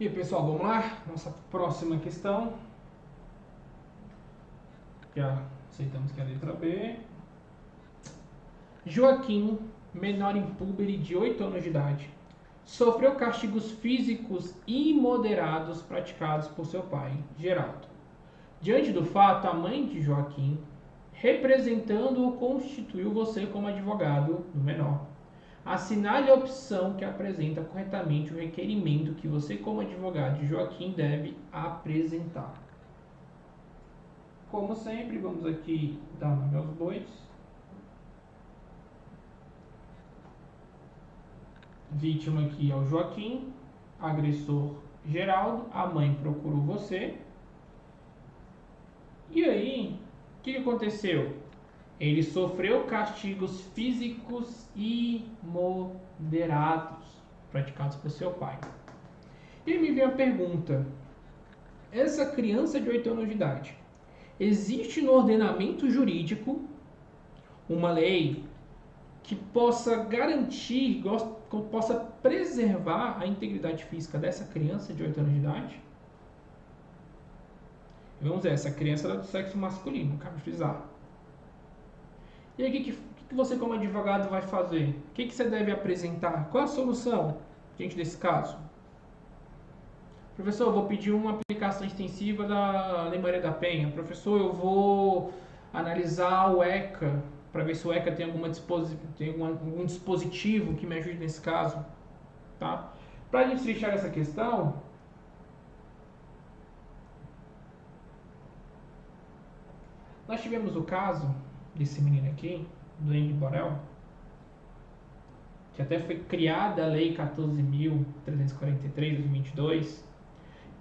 E aí, pessoal, vamos lá? Nossa próxima questão. Já aceitamos que é a letra B. Joaquim, menor impúbere de 8 anos de idade, sofreu castigos físicos imoderados praticados por seu pai, Geraldo. Diante do fato, a mãe de Joaquim, representando-o, constituiu você como advogado do menor. Assinale a opção que apresenta corretamente o requerimento que você, como advogado de Joaquim, deve apresentar. Como sempre, vamos aqui dar nome aos bois. Vítima aqui é o Joaquim, agressor Geraldo, a mãe procurou você. E aí, o que aconteceu? Ele sofreu castigos físicos imoderados praticados por seu pai. E aí me vem a pergunta: essa criança de 8 anos de idade, existe no ordenamento jurídico uma lei que possa garantir, que possa preservar a integridade física dessa criança de 8 anos de idade? Vamos dizer, essa criança era do sexo masculino, cabe frisar. E aí, o que você, como advogado, vai fazer? O que você deve apresentar? Qual a solução diante desse caso? Professor, eu vou pedir uma aplicação extensiva da Lei Maria da Penha. Professor, eu vou analisar o ECA para ver se o ECA tem algum dispositivo que me ajude nesse caso. Tá? Para a gente fechar essa questão, nós tivemos o caso desse menino aqui, do Andy Borel, que até foi criada a Lei 14.343 de 2022,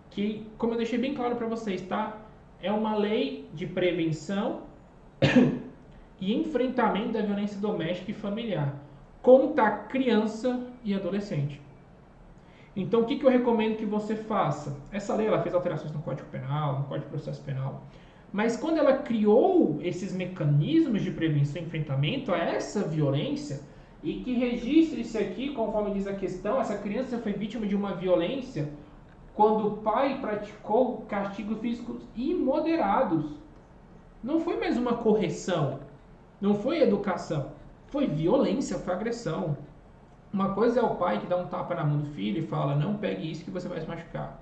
que, como eu deixei bem claro para vocês, tá? É uma lei de prevenção e enfrentamento da violência doméstica e familiar contra a criança e adolescente. Então, o que eu recomendo que você faça? Essa lei ela fez alterações no Código Penal, no Código de Processo Penal, mas quando ela criou esses mecanismos de prevenção e enfrentamento a essa violência, e que registre-se aqui, conforme diz a questão, essa criança foi vítima de uma violência quando o pai praticou castigos físicos imoderados. Não foi mais uma correção, não foi educação, foi violência, foi agressão. Uma coisa é o pai que dá um tapa na mão do filho e fala: não pegue isso que você vai se machucar.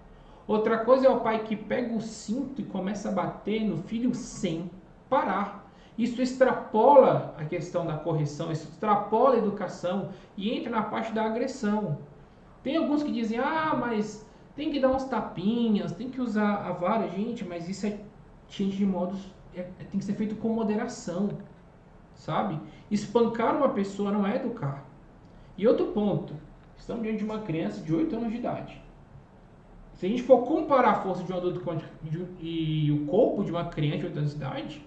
Outra coisa é o pai que pega o cinto e começa a bater no filho sem parar. Isso extrapola a questão da correção, isso extrapola a educação e entra na parte da agressão. Tem alguns que dizem: ah, mas tem que dar uns tapinhas, tem que usar a vara. Gente, mas isso é de modos. Tem que ser feito com moderação, sabe? Espancar uma pessoa não é educar. E outro ponto, estamos diante de uma criança de 8 anos de idade. Se a gente for comparar a força de um adulto e o corpo de uma criança de 8 anos de idade,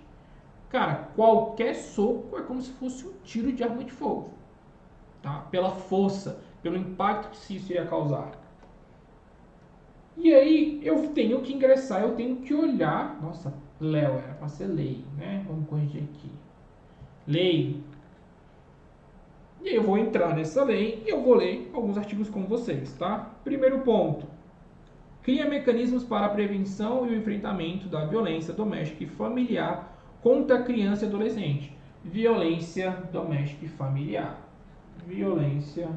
cara, qualquer soco é como se fosse um tiro de arma de fogo. Tá? Pela força, pelo impacto que isso iria causar. E aí eu tenho que ingressar, eu tenho que olhar. Nossa, Léo, era para ser lei, né? Vamos corrigir aqui. Lei. E aí eu vou entrar nessa lei e eu vou ler alguns artigos com vocês, tá? Primeiro ponto. Cria mecanismos para a prevenção e o enfrentamento da violência doméstica e familiar contra a criança e adolescente. Violência doméstica e familiar. Violência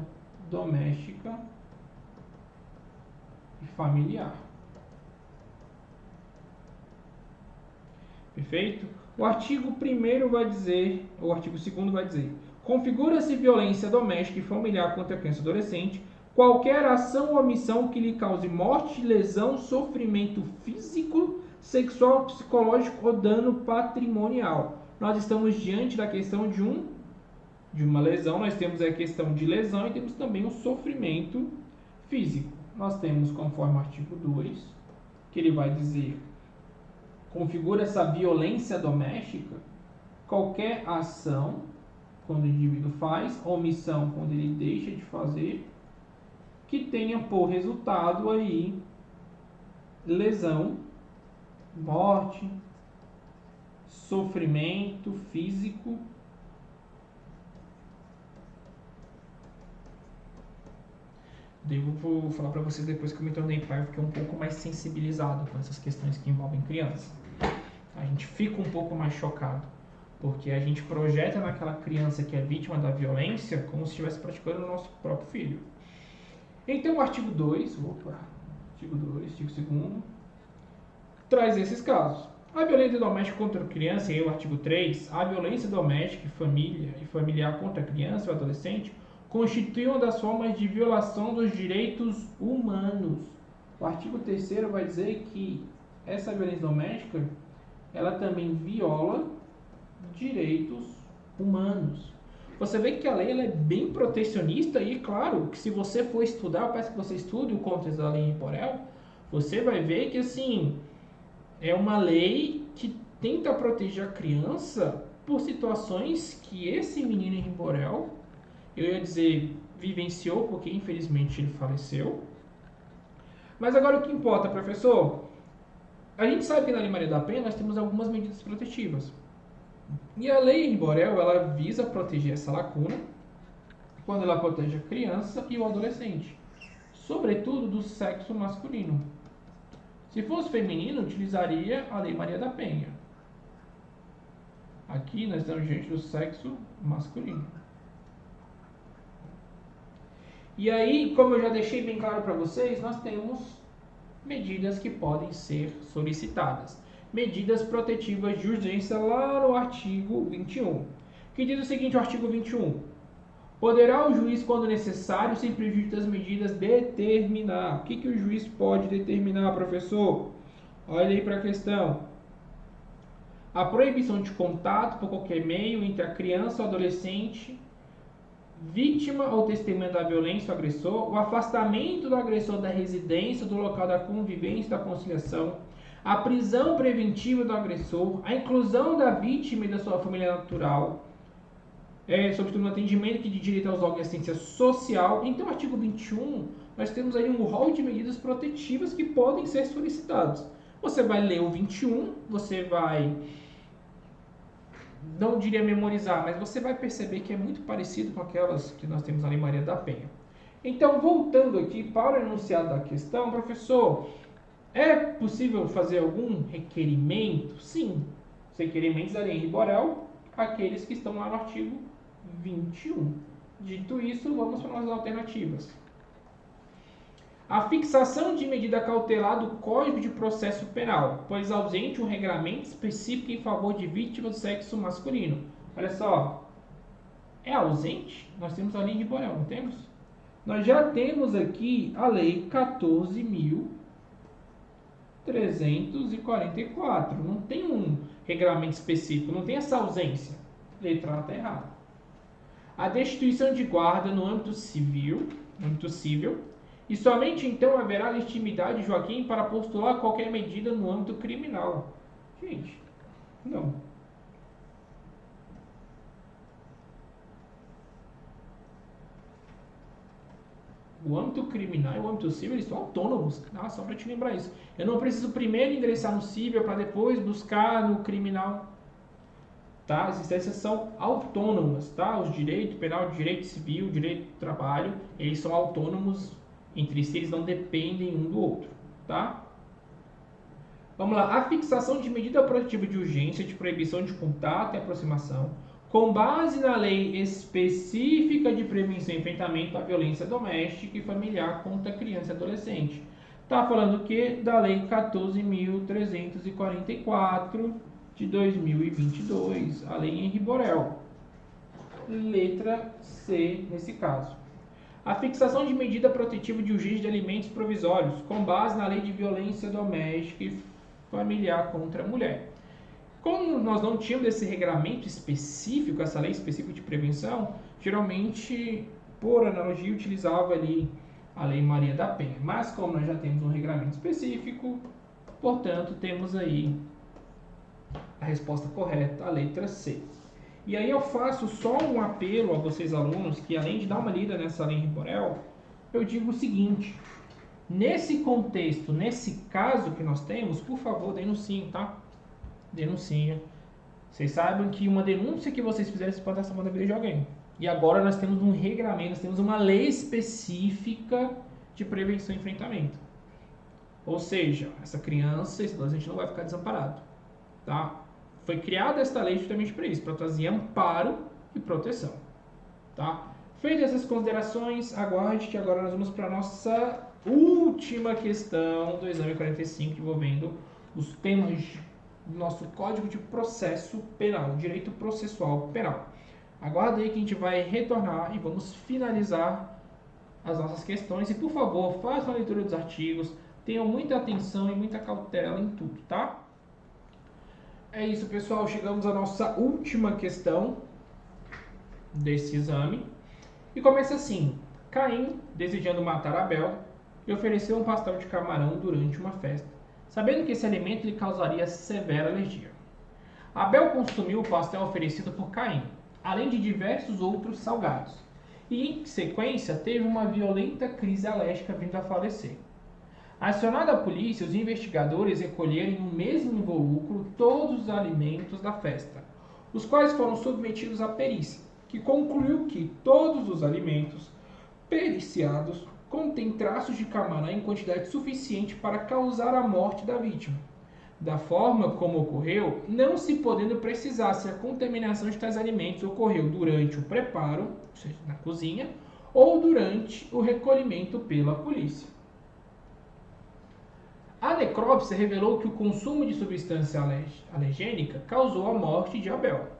doméstica e familiar. Perfeito? O artigo 1º vai dizer, o artigo 2º vai dizer: configura-se violência doméstica e familiar contra a criança e adolescente qualquer ação ou omissão que lhe cause morte, lesão, sofrimento físico, sexual, psicológico ou dano patrimonial. Nós estamos diante da questão de uma lesão, nós temos a questão de lesão e temos também o sofrimento físico. Nós temos, conforme o artigo 2, que ele vai dizer: configura essa violência doméstica qualquer ação, quando o indivíduo faz, omissão, quando ele deixa de fazer, que tenha por resultado aí lesão, morte, sofrimento físico, Vou falar para vocês depois que eu me tornei pai, eu fiquei um pouco mais sensibilizado com essas questões que envolvem crianças. A gente fica um pouco mais chocado, porque a gente projeta naquela criança que é vítima da violência como se estivesse praticando o nosso próprio filho. Então o artigo 2, artigo 2, traz esses casos. A violência doméstica contra a criança, e o artigo 3, a violência doméstica e familiar contra a criança ou adolescente constitui uma das formas de violação dos direitos humanos. O artigo 3º vai dizer que essa violência doméstica, ela também viola direitos humanos. Você vê que a lei ela é bem protecionista e, claro, que se você for estudar, eu peço que você estude o contexto da lei em Borel, você vai ver que, assim, é uma lei que tenta proteger a criança por situações que esse menino em Borel, eu ia dizer, vivenciou, porque infelizmente ele faleceu. Mas agora o que importa, professor? A gente sabe que na Lei Maria da Penha nós temos algumas medidas protetivas. E a lei em Borel, ela visa proteger essa lacuna quando ela protege a criança e o adolescente, sobretudo do sexo masculino. Se fosse feminino, utilizaria a Lei Maria da Penha. Aqui nós estamos diante do sexo masculino. E aí, como eu já deixei bem claro para vocês, nós temos medidas que podem ser solicitadas. Medidas protetivas de urgência lá no artigo 21. Que diz o seguinte, o artigo 21. Poderá o juiz, quando necessário, sem prejuízo das medidas, determinar. O que o juiz pode determinar, professor? Olha aí para a questão. A proibição de contato por qualquer meio entre a criança ou adolescente, vítima ou testemunha da violência ou agressor, o afastamento do agressor da residência, do local da convivência e da conciliação, a prisão preventiva do agressor, a inclusão da vítima e da sua família natural, sobretudo no atendimento que de direito aos órgãos de assistência social. Então, artigo 21, nós temos aí um rol de medidas protetivas que podem ser solicitadas. Você vai ler o 21, você vai, não diria memorizar, mas você vai perceber que é muito parecido com aquelas que nós temos na Lei Maria da Penha. Então, voltando aqui para o enunciado da questão, professor, é possível fazer algum requerimento? Sim, os requerimentos da Lei Borel, aqueles que estão lá no artigo 21. Dito isso, vamos para as alternativas. A fixação de medida cautelar do Código de Processo Penal, pois ausente um regramento específico em favor de vítimas do sexo masculino. Olha só, é ausente? Nós temos a Lei de Borel, não temos? Nós já temos aqui a Lei 14.344. Não tem um regramento específico, não tem essa ausência. Letra A está errada. A destituição de guarda no âmbito civil, e somente então haverá legitimidade, Joaquim, para postular qualquer medida no âmbito criminal. Gente, não. O âmbito criminal e o âmbito civil, eles são autônomos. Só para te lembrar isso. Eu não preciso primeiro ingressar no civil para depois buscar no criminal. Tá? As instâncias são autônomas. Tá? Os direitos penal, direito civil, direito do trabalho, eles são autônomos entre si, eles não dependem um do outro. Tá? Vamos lá. A fixação de medida protetiva de urgência de proibição de contato e aproximação com base na lei específica de prevenção e enfrentamento à violência doméstica e familiar contra criança e adolescente. Está falando o quê? Da Lei 14.344 de 2022, a Lei Henri Borel. Letra C, nesse caso. A fixação de medida protetiva de urgência de alimentos provisórios com base na Lei de Violência Doméstica e Familiar contra a Mulher. Como nós não tínhamos esse regramento específico, essa lei específica de prevenção, geralmente, por analogia, utilizava ali a Lei Maria da Penha. Mas como nós já temos um regramento específico, portanto, temos aí a resposta correta, a letra C. E aí eu faço só um apelo a vocês alunos, que além de dar uma lida nessa Lei Borel, eu digo o seguinte: nesse contexto, nesse caso que nós temos, por favor, denunciem, tá? Denuncia. Vocês sabem que uma denúncia que vocês fizerem pode estar salvando a vida de alguém. E agora nós temos um regramento, nós temos uma lei específica de prevenção e enfrentamento. Ou seja, essa criança, esse adolescente não vai ficar desamparado, tá? Foi criada esta lei justamente para isso, para trazer amparo e proteção, tá? Feitas essas considerações, aguarde que agora nós vamos para a nossa última questão do exame 45, envolvendo os temas do nosso Código de Processo Penal, Direito Processual Penal. Aguarde aí que a gente vai retornar e vamos finalizar as nossas questões. E, por favor, façam a leitura dos artigos, tenham muita atenção e muita cautela em tudo, tá? É isso, pessoal. Chegamos à nossa última questão desse exame. E começa assim: Caim, desejando matar Abel, lhe ofereceu um pastel de camarão durante uma festa, sabendo que esse alimento lhe causaria severa alergia. Abel consumiu o pastel oferecido por Caim, além de diversos outros salgados, e em sequência teve uma violenta crise alérgica, vindo a falecer. Acionada a polícia, os investigadores recolheram no mesmo invólucro todos os alimentos da festa, os quais foram submetidos à perícia, que concluiu que todos os alimentos periciados contêm traços de camarão em quantidade suficiente para causar a morte da vítima. Da forma como ocorreu, não se podendo precisar se a contaminação de tais alimentos ocorreu durante o preparo, ou seja, na cozinha, ou durante o recolhimento pela polícia. A necrópsia revelou que o consumo de substância alergênica causou a morte de Abel.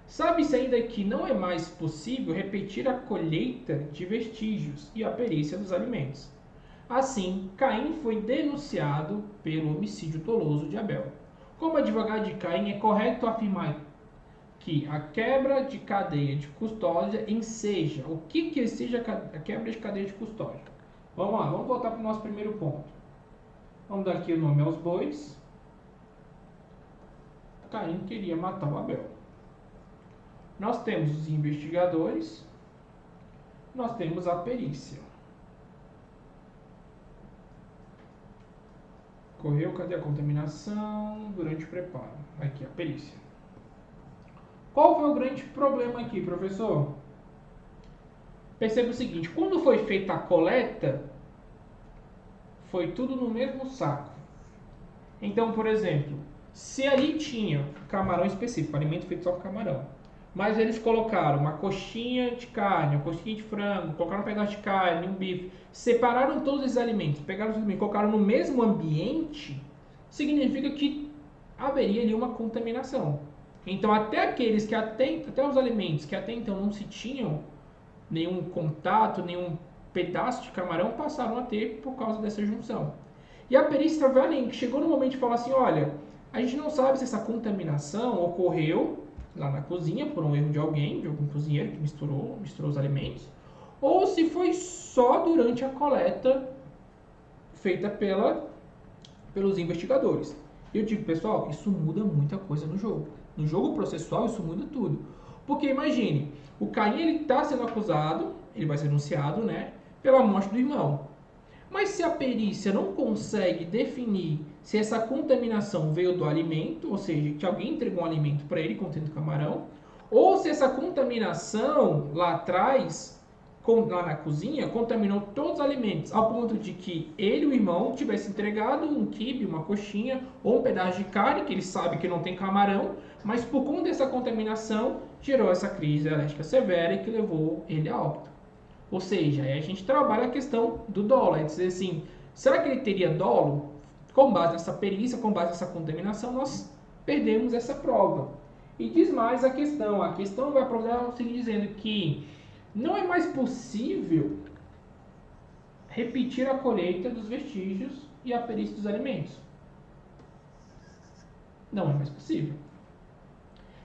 Sabe-se ainda que não é mais possível repetir a colheita de vestígios e a perícia dos alimentos. Assim, Caim foi denunciado pelo homicídio doloso de Abel. Como advogado de Caim, é correto afirmar que a quebra de cadeia de custódia enseja. O que seja a quebra de cadeia de custódia? Vamos lá, vamos voltar para o nosso primeiro ponto. Vamos dar aqui o nome aos bois. Caim queria matar o Abel. Nós temos os investigadores, nós temos a perícia. Ocorreu, cadê a contaminação durante o preparo? Aqui, a perícia. Qual foi o grande problema aqui, professor? Perceba o seguinte: quando foi feita a coleta, foi tudo no mesmo saco. Então, por exemplo, se ali tinha camarão específico, alimento feito só com camarão, mas eles colocaram uma coxinha de carne, uma coxinha de frango, colocaram um pedaço de carne, um bife, separaram todos esses alimentos, pegaram os alimentos, colocaram no mesmo ambiente, significa que haveria ali uma contaminação. Então, até os alimentos que até então não se tinham nenhum contato, nenhum pedaço de camarão, passaram a ter por causa dessa junção. E a perícia vai além, que chegou no momento de falar assim: olha, a gente não sabe se essa contaminação ocorreu lá na cozinha por um erro de alguém, de algum cozinheiro que misturou os alimentos, ou se foi só durante a coleta feita pelos investigadores. Eu digo, pessoal, isso muda muita coisa no jogo. No jogo processual, isso muda tudo. Porque imagine, o Caim ele está sendo acusado, ele vai ser denunciado, né, pela morte do irmão. Mas se a perícia não consegue definir se essa contaminação veio do alimento, ou seja, que alguém entregou um alimento para ele contendo camarão, ou se essa contaminação lá atrás, lá na cozinha, contaminou todos os alimentos, ao ponto de que ele e o irmão tivessem entregado um quibe, uma coxinha ou um pedaço de carne, que ele sabe que não tem camarão, mas por conta dessa contaminação gerou essa crise alérgica severa e que levou ele a óbito. Ou seja, aí a gente trabalha a questão do dolo, é dizer assim, será que ele teria dolo? Com base nessa perícia, com base nessa contaminação, nós perdemos essa prova. E diz mais a questão vai provar o seguinte, dizendo que não é mais possível repetir a colheita dos vestígios e a perícia dos alimentos. Não é mais possível.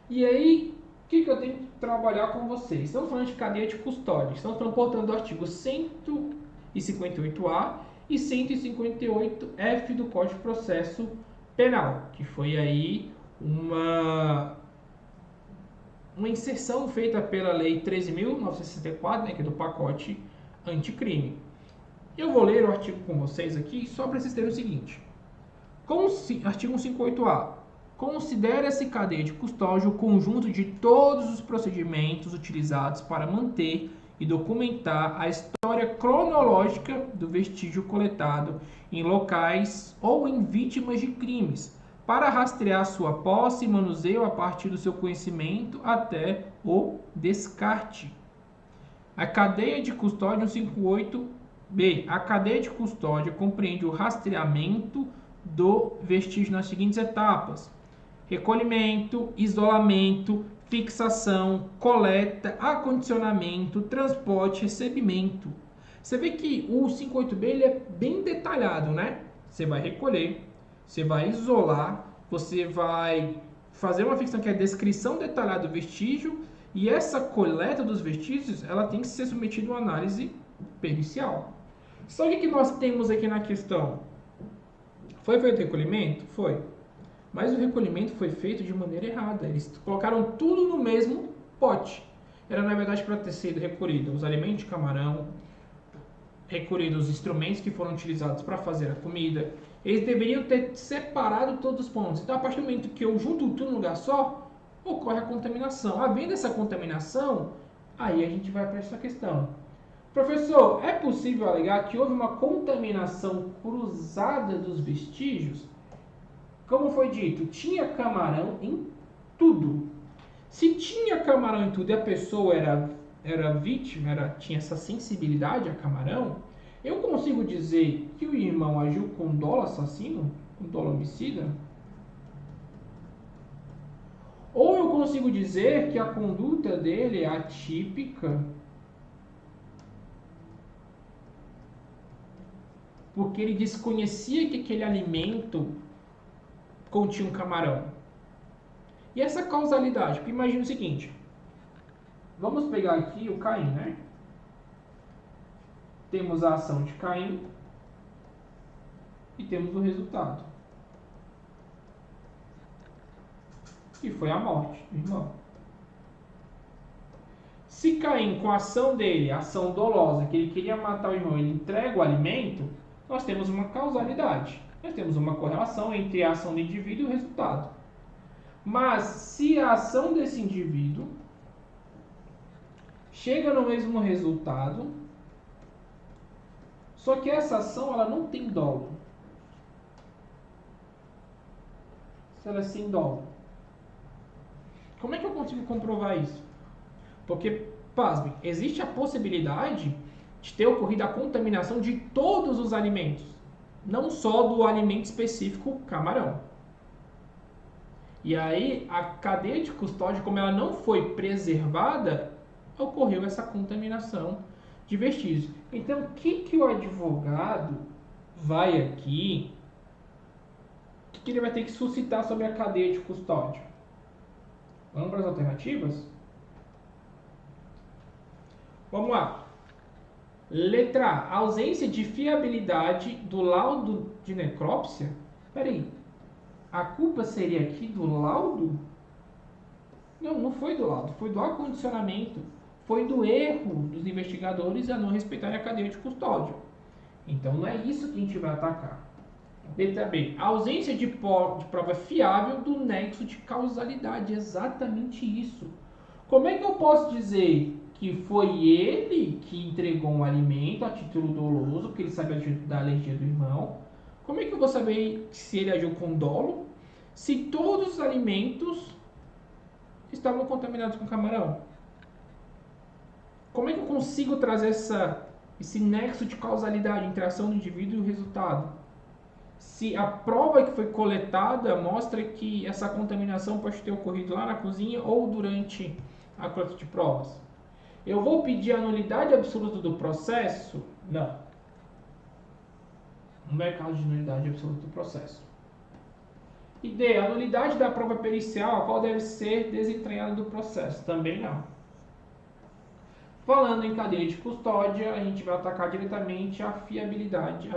E aí, o que eu tenho que trabalhar com vocês? Estamos falando de cadeia de custódia. Estamos falando, portanto, do artigo 158A e 158F do Código de Processo Penal, que foi aí uma inserção feita pela Lei 13.964, né, que é do pacote anticrime. Eu vou ler o artigo com vocês aqui, só para vocês terem o seguinte. Artigo 158A. Considera-se cadeia de custódia o conjunto de todos os procedimentos utilizados para manter e documentar a história cronológica do vestígio coletado em locais ou em vítimas de crimes, para rastrear sua posse e manuseio a partir do seu conhecimento até o descarte. A cadeia de custódia 158B. A cadeia de custódia compreende o rastreamento do vestígio nas seguintes etapas: recolhimento, isolamento, fixação, coleta, acondicionamento, transporte, recebimento. Você vê que o 58B ele é bem detalhado, né? Você vai recolher, você vai isolar, você vai fazer uma ficção que é a descrição detalhada do vestígio, e essa coleta dos vestígios ela tem que ser submetida a uma análise pericial. Só que nós temos aqui na questão? Foi feito recolhimento? Foi. Mas o recolhimento foi feito de maneira errada. Eles colocaram tudo no mesmo pote. Era, na verdade, para ter sido recolhido os alimentos de camarão, recolhido os instrumentos que foram utilizados para fazer a comida. Eles deveriam ter separado todos os pontos. Então, a partir do momento que eu junto tudo num lugar só, ocorre a contaminação. Havendo essa contaminação, aí a gente vai para essa questão. Professor, é possível alegar que houve uma contaminação cruzada dos vestígios? Como foi dito, tinha camarão em tudo. Se tinha camarão em tudo e a pessoa era vítima, tinha essa sensibilidade a camarão, eu consigo dizer que o irmão agiu com dolo assassino, com dolo homicida? Ou eu consigo dizer que a conduta dele é atípica porque ele desconhecia que aquele alimento continha um camarão? E essa causalidade? Porque imagina o seguinte, vamos pegar aqui o Caim, né? Temos a ação de Caim e temos o resultado, que foi a morte do irmão. Se Caim, com a ação dele, a ação dolosa, que ele queria matar o irmão, ele entrega o alimento, nós temos uma causalidade. Nós temos uma correlação entre a ação do indivíduo e o resultado. Mas se a ação desse indivíduo chega no mesmo resultado, só que essa ação ela não tem dolo. Se ela é sem dolo. Como é que eu consigo comprovar isso? Porque, pasme, existe a possibilidade de ter ocorrido a contaminação de todos os alimentos, não só do alimento específico camarão. E aí, a cadeia de custódia, como ela não foi preservada, ocorreu essa contaminação de vestígios. Então, o que o advogado vai aqui, o que ele vai ter que suscitar sobre a cadeia de custódia? Vamos para as alternativas? Vamos lá. Letra A. Ausência de fiabilidade do laudo de necrópsia. Espera aí. A culpa seria aqui do laudo? Não, não foi do laudo. Foi do acondicionamento. Foi do erro dos investigadores a não respeitarem a cadeia de custódia. Então, não é isso que a gente vai atacar. Letra B. Ausência de prova fiável do nexo de causalidade. Exatamente isso. Como é que eu posso dizer que foi ele que entregou um alimento a título doloso, porque ele sabe da alergia do irmão? Como é que eu vou saber se ele agiu com dolo, se todos os alimentos estavam contaminados com camarão? Como é que eu consigo trazer esse nexo de causalidade entre a ação do indivíduo e o resultado? Se a prova que foi coletada mostra que essa contaminação pode ter ocorrido lá na cozinha ou durante a coleta de provas. Eu vou pedir a nulidade absoluta do processo? Não. Não é caso de nulidade absoluta do processo. E D. A nulidade da prova pericial, a qual deve ser desentranhada do processo? Também não. Falando em cadeia de custódia, a gente vai atacar diretamente a fiabilidade,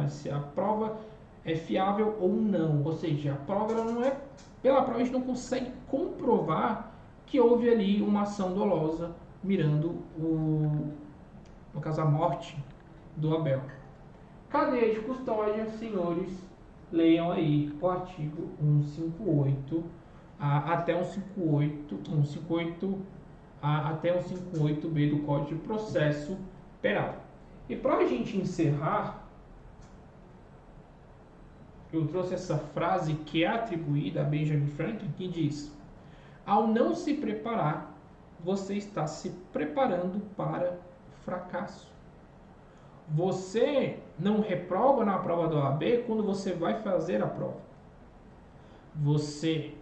se a prova é fiável ou não. Ou seja, a prova ela não é... Pela prova a gente não consegue comprovar que houve ali uma ação dolosa mirando no caso, a morte do Abel. Cadeia de custódia, senhores, leiam aí o artigo 158 até 158 até o 58B do Código de Processo Penal. E para a gente encerrar, eu trouxe essa frase que é atribuída a Benjamin Franklin, que diz: ao não se preparar, você está se preparando para fracasso. Você não reprova na prova da OAB quando você vai fazer a prova. Você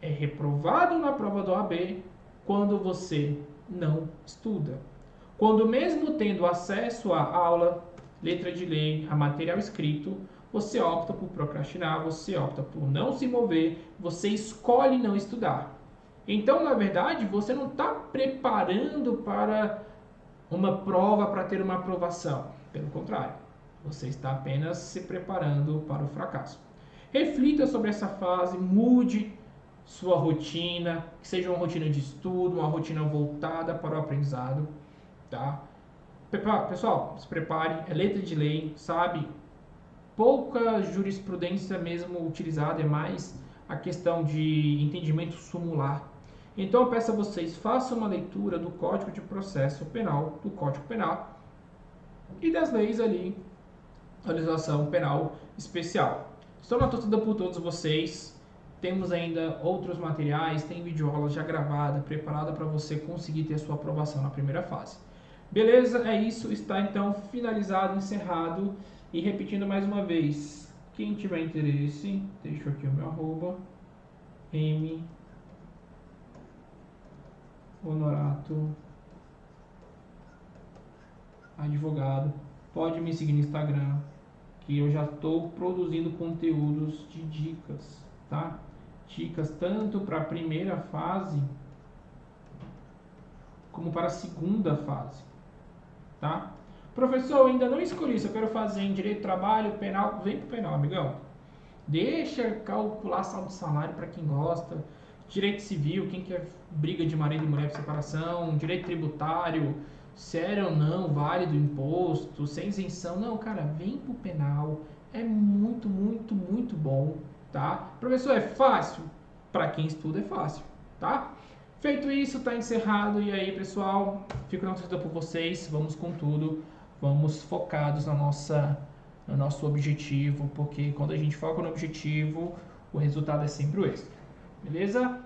é reprovado na prova da OAB quando você não estuda. Quando mesmo tendo acesso à aula, letra de lei, a material escrito, você opta por procrastinar, você opta por não se mover, você escolhe não estudar. Então, na verdade, você não está preparando para uma prova para ter uma aprovação. Pelo contrário, você está apenas se preparando para o fracasso. Reflita sobre essa fase, mude sua rotina, que seja uma rotina de estudo, uma rotina voltada para o aprendizado, tá? Pessoal, se prepare, é letra de lei, sabe? Pouca jurisprudência mesmo utilizada, é mais a questão de entendimento sumular. Então eu peço a vocês, façam uma leitura do Código de Processo Penal, do Código Penal e das leis ali, a legislação penal especial. Estou na torcida por todos vocês. Temos ainda outros materiais, tem videoaula já gravada, preparada para você conseguir ter a sua aprovação na primeira fase. Beleza? É isso. Está então finalizado, encerrado. E repetindo mais uma vez, quem tiver interesse, deixo aqui o meu arroba, M Honorato Advogado. Pode me seguir no Instagram, que eu já estou produzindo conteúdos de dicas, tá? Dicas tanto para a primeira fase como para a segunda fase, tá? Professor, eu ainda não escolhi se eu quero fazer em direito, trabalho, penal. Vem pro penal, amigão. Deixa calcular saldo de salário para quem gosta. Direito civil, quem quer briga de marido e mulher por separação. Direito tributário, sério ou não, válido imposto, sem isenção. Não, cara, vem pro penal. É muito, muito, muito bom, tá? Professor, é fácil? Para quem estuda é fácil, tá? Feito isso, tá encerrado. E aí, pessoal, fico na torcida por vocês. Vamos com tudo. Vamos focados no nosso objetivo, porque quando a gente foca no objetivo, o resultado é sempre o êxito. Beleza?